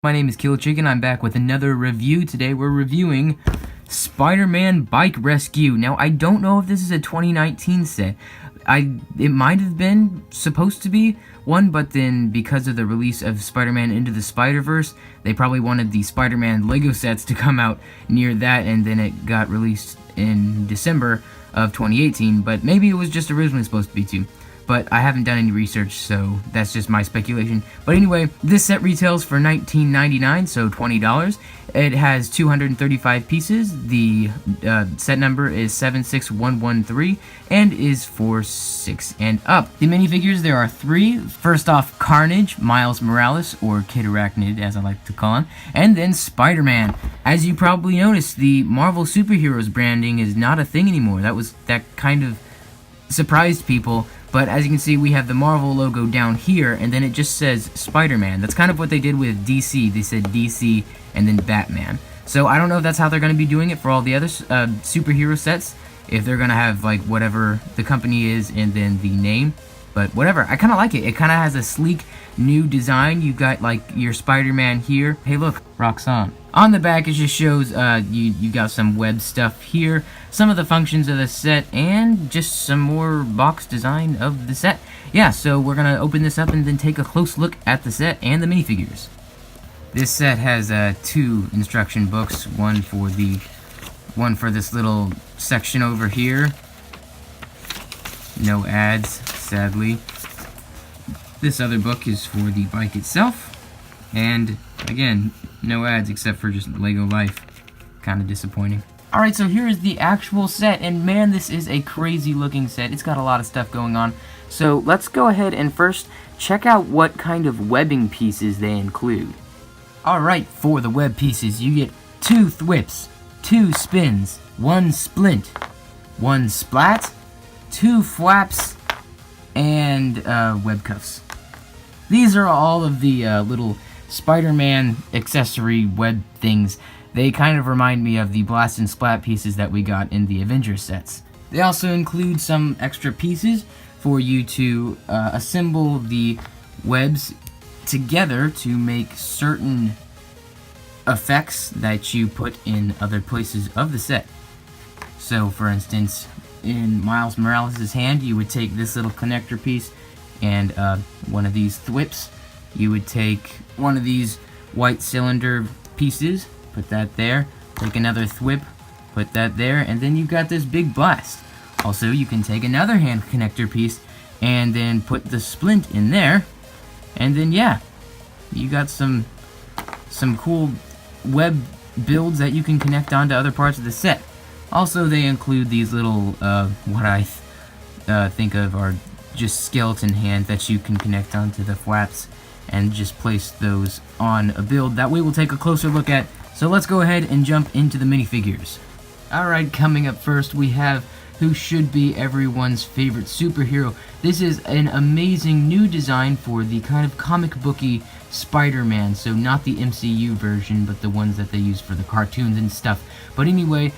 My name is Kill Chicken. I'm back with another review. Today we're reviewing Spider-Man Bike Rescue. Now, I don't know if this is a 2019 set. It might have been supposed to be one, but then because of the release of Spider-Man Into the Spider-Verse, they probably wanted the Spider-Man Lego sets to come out near that, and then it got released in December of 2018, but maybe it was just originally supposed to be too. But I haven't done any research, so that's just my speculation. But anyway, this set retails for $19.99, so $20. It has 235 pieces. The set number is 76113 and is for 6 and up. The minifigures, there are 3. First off, Carnage, Miles Morales, or Kid Arachnid, as I like to call him, and then Spider-Man. As you probably noticed, the Marvel Superheroes branding is not a thing anymore. That kind of surprised people. But as you can see, we have the Marvel logo down here, and then it just says Spider-Man. That's kind of what they did with DC. They said DC and then Batman. So I don't know if that's how they're going to be doing it for all the other superhero sets. If they're going to have, like, whatever the company is and then the name. But whatever. I kind of like it. It kind of has a sleek new design. You got, like, your Spider-Man here. Hey, look. Roxanne. On the back, it just shows you got some web stuff here, some of the functions of the set, and just some more box design of the set. Yeah, so we're going to open this up and then take a close look at the set and the minifigures. This set has 2 instruction books, one for this little section over here. No ads, sadly. This other book is for the bike itself, and again, no ads except for just Lego Life. Kind of disappointing. Alright, so here is the actual set, and man, this is a crazy looking set. It's got a lot of stuff going on. So let's go ahead and first check out what kind of webbing pieces they include. Alright, for the web pieces, you get 2 thwips, 2 spins, 1 splint, 1 splat, 2 flaps, and web cuffs. These are all of the little Spider-Man accessory web things. They kind of remind me of the blast and splat pieces that we got in the Avengers sets. They also include some extra pieces for you to assemble the webs together to make certain effects that you put in other places of the set. So, for instance, in Miles Morales' hand, you would take this little connector piece and one of these thwips. You would take one of these white cylinder pieces, put that there, take another thwip, put that there, and then you've got this big blast. Also, you can take another hand connector piece and then put the splint in there, and then yeah, you got some cool web builds that you can connect onto other parts of the set. Also, they include these little, what I think of are just skeleton hands that you can connect onto the flaps and just place those on a build that we will take a closer look at. So let's go ahead and jump into the minifigures. Alright, coming up first, we have who should be everyone's favorite superhero. This is an amazing new design for the kind of comic booky Spider-Man, so not the MCU version, but the ones that they use for the cartoons and stuff. But anyway,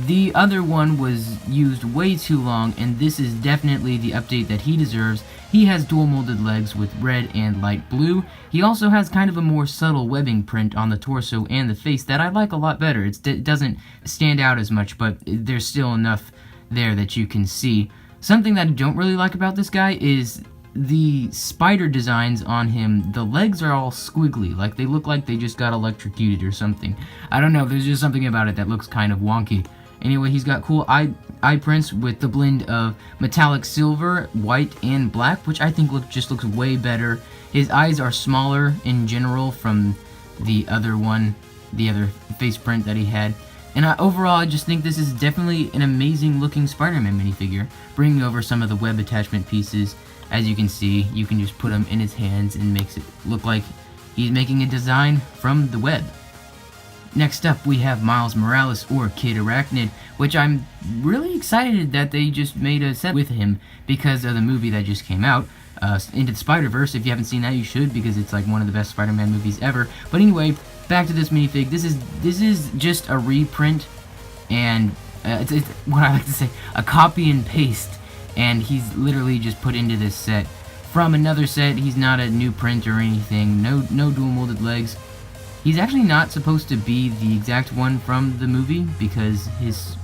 the other one was used way too long, and this is definitely the update that he deserves. He has dual molded legs with red and light blue. He also has kind of a more subtle webbing print on the torso and the face that I like a lot better. It doesn't stand out as much, but there's still enough there that you can see. Something that I don't really like about this guy is the spider designs on him. The legs are all squiggly, like they look like they just got electrocuted or something. I don't know, there's just something about it that looks kind of wonky. Anyway, he's got cool eye prints with the blend of metallic silver, white, and black, which I think just looks way better. His eyes are smaller in general from the other face print that he had. And overall, I just think this is definitely an amazing looking Spider-Man minifigure. Bringing over some of the web attachment pieces. As you can see, you can just put them in his hands and makes it look like he's making a design from the web. Next up, we have Miles Morales, or Kid Arachnid, which I'm really excited that they just made a set with him because of the movie that just came out, Into the Spider-Verse. If you haven't seen that, you should, because it's like one of the best Spider-Man movies ever. But anyway, back to this minifig. This is just a reprint, and it's what I like to say, a copy and paste, and he's literally just put into this set from another set. He's not a new print or anything. No dual molded legs. He's actually not supposed to be the exact one from the movie because his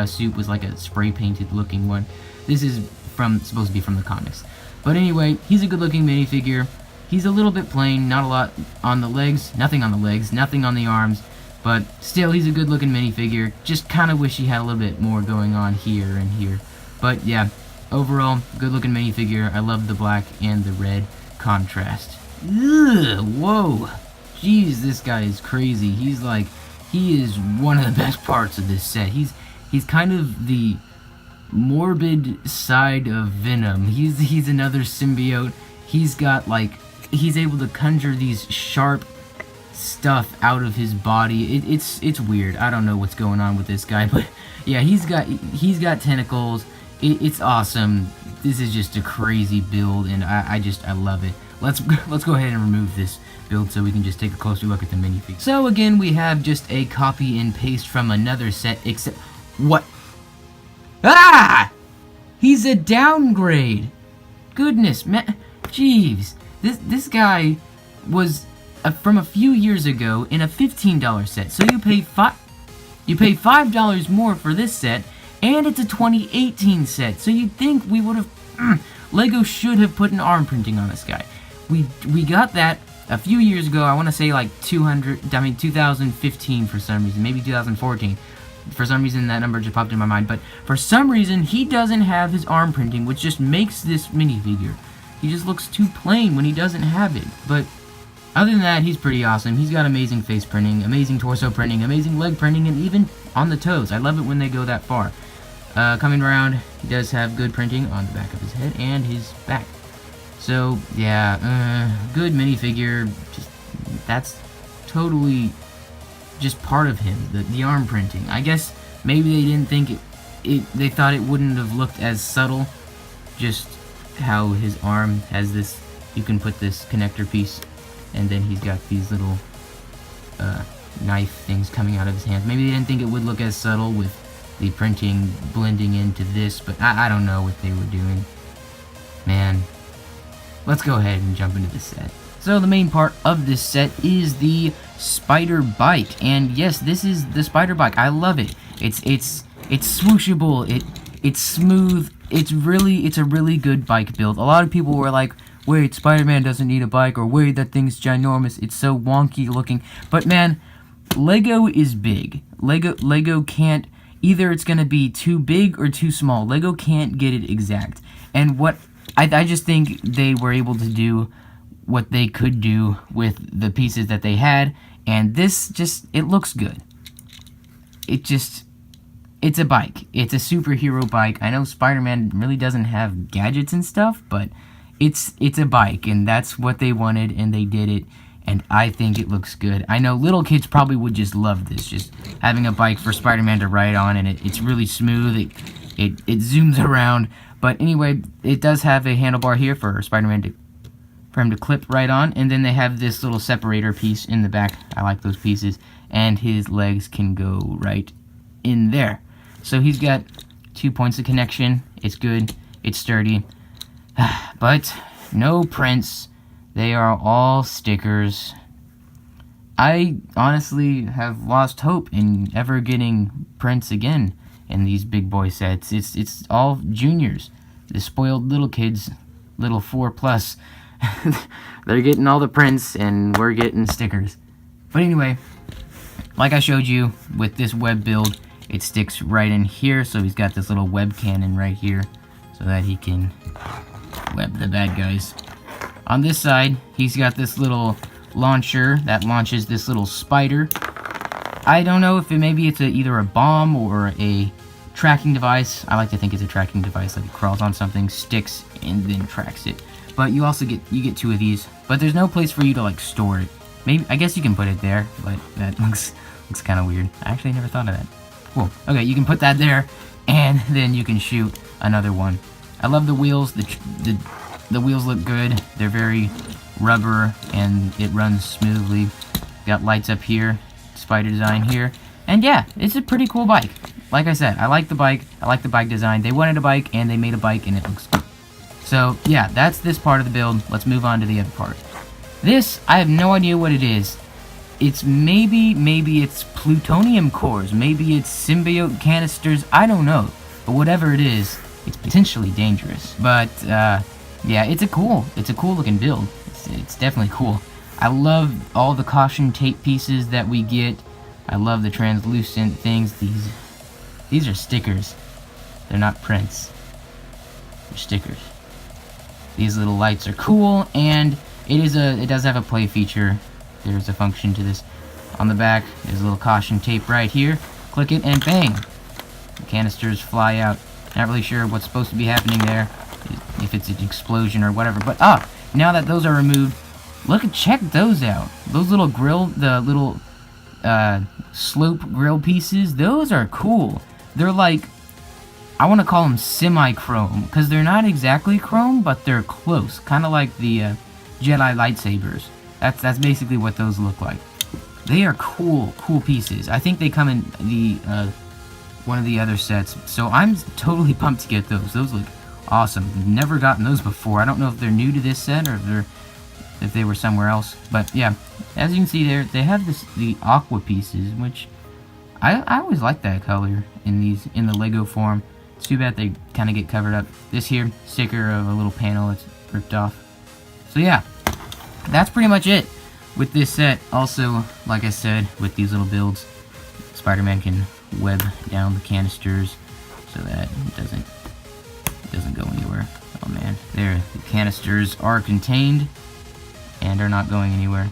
suit was like a spray painted looking one. This is supposed to be from the comics. But anyway, he's a good looking minifigure. He's a little bit plain, not a lot on the legs, nothing on the arms, but still he's a good looking minifigure. Just kind of wish he had a little bit more going on here and here. But yeah, overall, good looking minifigure. I love the black and the red contrast. Ugh, whoa. Jeez, this guy is crazy. He is one of the best parts of this set. He's kind of the morbid side of Venom. He's another symbiote. He's got he's able to conjure these sharp stuff out of his body. It's weird. I don't know what's going on with this guy, but yeah, he's got tentacles. It's awesome. This is just a crazy build, and I love it. Let's go ahead and remove this build so we can just take a closer look at the minifigure. So again, we have just a copy and paste from another set, except what? Ah! He's a downgrade. Goodness, man, jeeves. This guy was from a few years ago in a $15 set. So you pay $5 more for this set, and it's a 2018 set. So you'd think we would have Lego should have put an arm printing on this guy. We got that a few years ago. I want to say like 2015 for some reason, maybe 2014. For some reason that number just popped in my mind, but for some reason he doesn't have his arm printing, which just makes this minifigure. He just looks too plain when he doesn't have it. But other than that, he's pretty awesome. He's got amazing face printing, amazing torso printing, amazing leg printing, and even on the toes. I love it when they go that far. Coming around, he does have good printing on the back of his head and his back. So yeah, good minifigure. That's totally just part of him, the arm printing. I guess maybe they didn't think they thought it wouldn't have looked as subtle, just how his arm has this, you can put this connector piece, and then he's got these little knife things coming out of his hands. Maybe they didn't think it would look as subtle with the printing blending into this, but I don't know what they were doing. Man, let's go ahead and jump into this set. So the main part of this set is the spider bike, and yes, this is the spider bike. I love it. It's swooshable. It's smooth. It's a really good bike build. A lot of people were like, "Wait, Spider-Man doesn't need a bike," or "Wait, that thing's ginormous. It's so wonky looking." But man, Lego is big. Lego can't, either it's gonna be too big or too small. Lego can't get it exact. And what I just think they were able to do what they could do with the pieces that they had, and this it looks good. It's a bike. It's a superhero bike. I know Spider-Man really doesn't have gadgets and stuff, but it's a bike, and that's what they wanted, and they did it, and I think it looks good. I know little kids probably would just love this, just having a bike for Spider-Man to ride on, and it's really smooth. It zooms around, but anyway, it does have a handlebar here for Spider-Man for him to clip right on, and then they have this little separator piece in the back. I like those pieces, and his legs can go right in there. So he's got 2 points of connection. It's good, it's sturdy, but no prints. They are all stickers. I honestly have lost hope in ever getting prints again in these big boy sets. It's all juniors, the spoiled little kids, little 4+. They're getting all the prints, and we're getting stickers. But anyway, like I showed you with this web build, it sticks right in here, so he's got this little web cannon right here so that he can web the bad guys. On this side, he's got this little launcher that launches this little spider. I don't know if maybe it's either a bomb or a tracking device. I like to think it's a tracking device, like it crawls on something, sticks, and then tracks it. But you also get 2 of these, but there's no place for you to store it. Maybe, I guess you can put it there, but that looks kind of weird. I actually never thought of that. Cool. Okay, you can put that there, and then you can shoot another one. I love the wheels. The wheels look good. They're very rubber, and it runs smoothly. Got lights up here, spider design here, and yeah, it's a pretty cool bike. Like I said, I like the bike. I like the bike design. They wanted a bike, and they made a bike, and it looks good. So yeah, that's this part of the build. Let's move on to the other part. This, I have no idea what it is. it's maybe it's plutonium cores, maybe it's symbiote canisters, I don't know. But whatever it is, it's potentially dangerous. But yeah, it's a cool looking build. It's definitely cool. I love all the caution tape pieces that we get. I love the translucent things. These are stickers. They're not prints. They're stickers. These little lights are cool, and it does have a play feature. There's a function to this. On the back, there's a little caution tape right here. Click it, and bang! The canisters fly out. Not really sure what's supposed to be happening there, if it's an explosion or whatever. But now that those are removed, check those out. Those little slope grill pieces, those are cool. They're like, I want to call them semi-chrome, because they're not exactly chrome, but they're close. Kind of like the Jedi lightsabers. That's basically what those look like. They are cool pieces. I think they come in the one of the other sets, so I'm totally pumped to get those. Those look awesome. Never gotten those before. I don't know if they're new to this set or if they were somewhere else. But yeah, as you can see there, they have the aqua pieces, which I always like that color in the Lego form. It's too bad they kind of get covered up. This here, sticker of a little panel that's ripped off. So yeah, that's pretty much it with this set. Also, like I said, with these little builds, Spider-Man can web down the canisters so that it doesn't go anywhere. Oh man, there, the canisters are contained and are not going anywhere.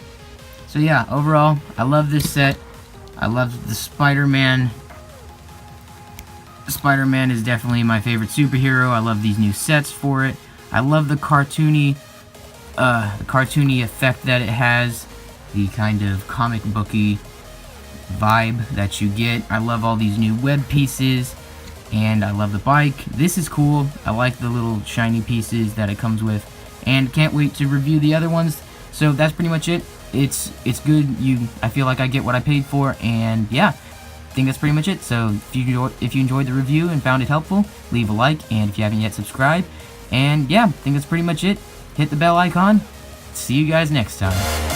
So yeah, overall, I love this set. I love the Spider-Man. Spider-Man is definitely my favorite superhero. I love these new sets for it. I love the cartoony effect that it has, the kind of comic booky vibe that you get. I love all these new web pieces, and I love the bike. This is cool. I like the little shiny pieces that it comes with, and can't wait to review the other ones. So that's pretty much it. It's good. I feel like I get what I paid for, and yeah, I think that's pretty much it. So if you enjoyed the review and found it helpful, leave a like, and if you haven't yet, subscribe. And yeah, I think that's pretty much it. Hit the bell icon. See you guys next time.